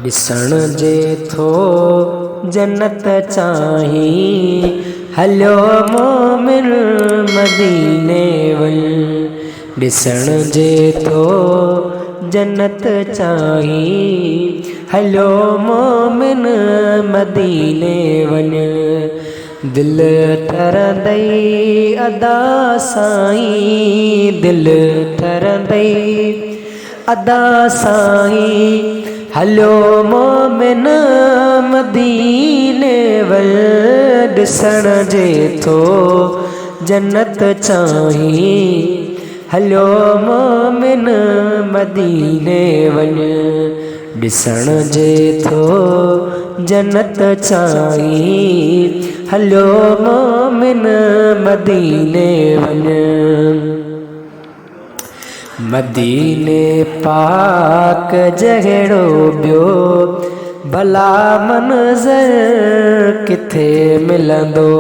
ॾिसण जे थो जन्नत चाही, हलियो मोमिन मदीने वञ। ॾिसण जे थो जन्नत चाही, हलियो मोमिन मदीने वञ। दिल ठरंदई अदा साईं, दिल ठरंदई अदा साईं, हलियो मोमिन मदीने वञ। ॾिसण जे थो जन्नत चाही, हलियो मोमिन मदीने वञ। ॾिसण जे थो जन्नत चाही, हलियो मोमिन मदीने वञ। मदीने पाक जहिड़ो ॿियो भला मंज़र किथे मिलंदो।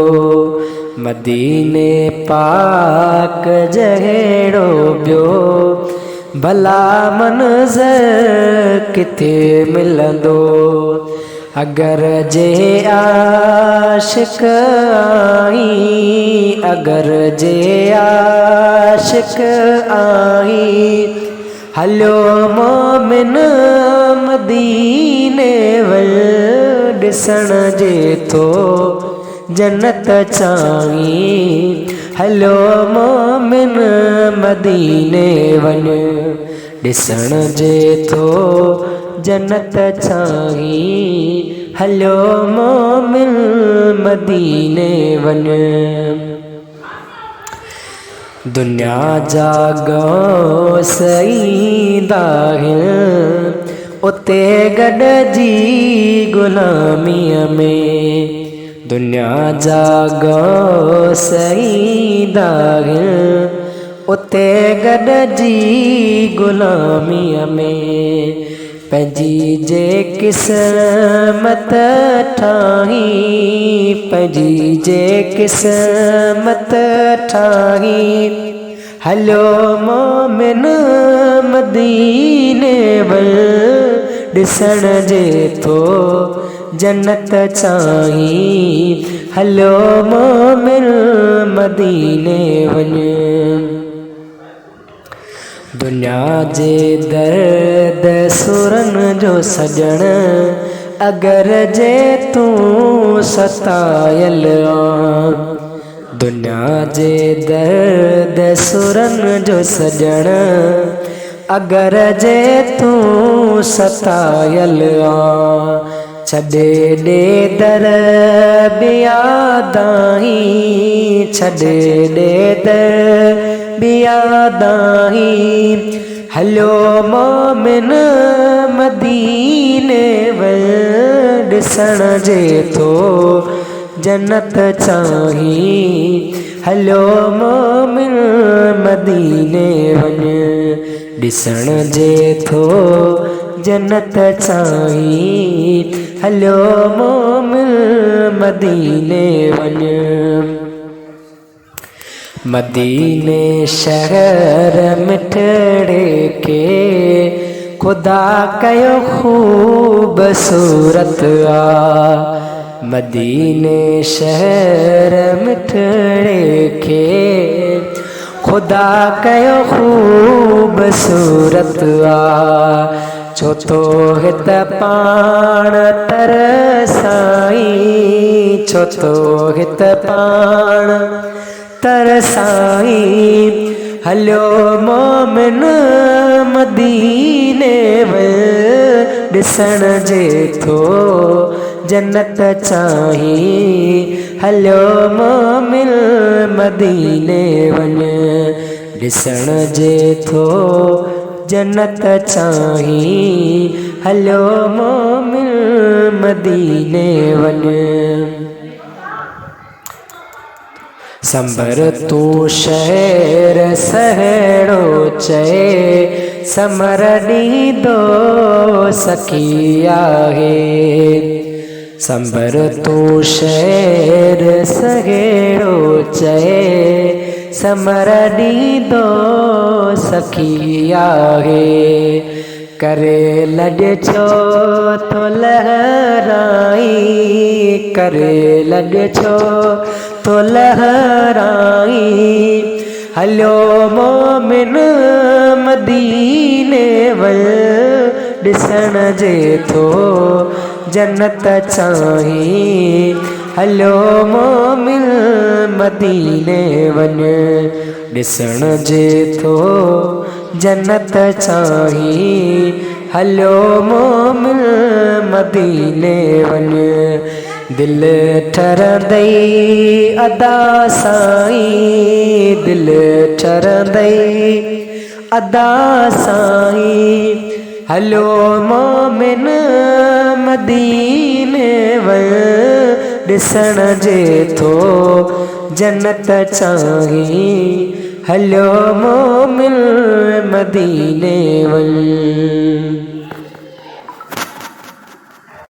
मदीने पाक जहिड़ो ॿियो भला मंज़र किथे मिलंदो। अगर जे आशिक आई, अगर जे आशिक आई, हलियो मोमिन मदीने वञ। ॾिसण जे थो जन्नत चाही, हलियो मोमिन मदीने वञ। ॾिसण जे थो जन्नत चाही, हलियो मोमिन मदीने वञ। दुनिया जा गौस ईंदा आहिनि उते गॾिजी ग़ुलामीअ में। दुनिया जा गौस ईंदा आहिनि उते गॾिजी ग़ुलामीअ में। पंहिंजी जे क़िस्मत ठाही, पंहिंजी जे क़िस्मत ठाही, हलियो मोमिन मदीने वञ। ॾिसण जे थो जन्नत चाही, हलियो मोमिन मदीने वञ। दुनिया जे दर्द सुरनि जो सॼण, अगर जे तूं सतायल आ। दुनिया जे दर्द सुरनि जो सॼण, अगर जे तूं सतायल आ। छॾे ॾे दर बियादाई, छॾे ॾे दर बियादाई, हलियो मोमिन मदीने वञ। ॾिसण जे थो जन्नत चाही, हलियो मोमिन मदीने वञ। ॾिसण जे थो जन्नत चाही, हलियो मोमिन मदीने वञ। मदीने शहर मिठड़े के खुदा कयो खूबसूरत आ। मदीने शहर मिठड़े के खुदा कयो खूबसूरत आ। छो तो हित पाण तरसाई, छो तो हित पाण तरसाई, हलियो मोमिन मदीने वञ। ॾिसण जे थो जन्नत चाही, हलियो मोमिन मदीने वञ। ॾिसण जे थो जन्नत चाही, हलियो मोमिन मदीने वञ। संबर तूं शहर सहेड़ो चए, समर ॾींदो सखी आहे। संबर तूं शहर सहेड़ो चए, समर ॾींदो सखी आहे। करे लॾ छो तो लहराई, करे लॾ छो तो लहराई। हलो मोमिन मदीने वल ॾिसण जे थो जन्नत चाही। हलो मोमिन मदीने वञ ॾिसण जे थो जन्नत चाही। हलो मोमिन मदीने वञ दिल ठरंदई अदा साईं, दिल ठरंदई अदा साईं। हलो मोमिन मदीने वञ ॾिसण जे थो जन्नत चाही। हलो मोमिन मदीने वञ।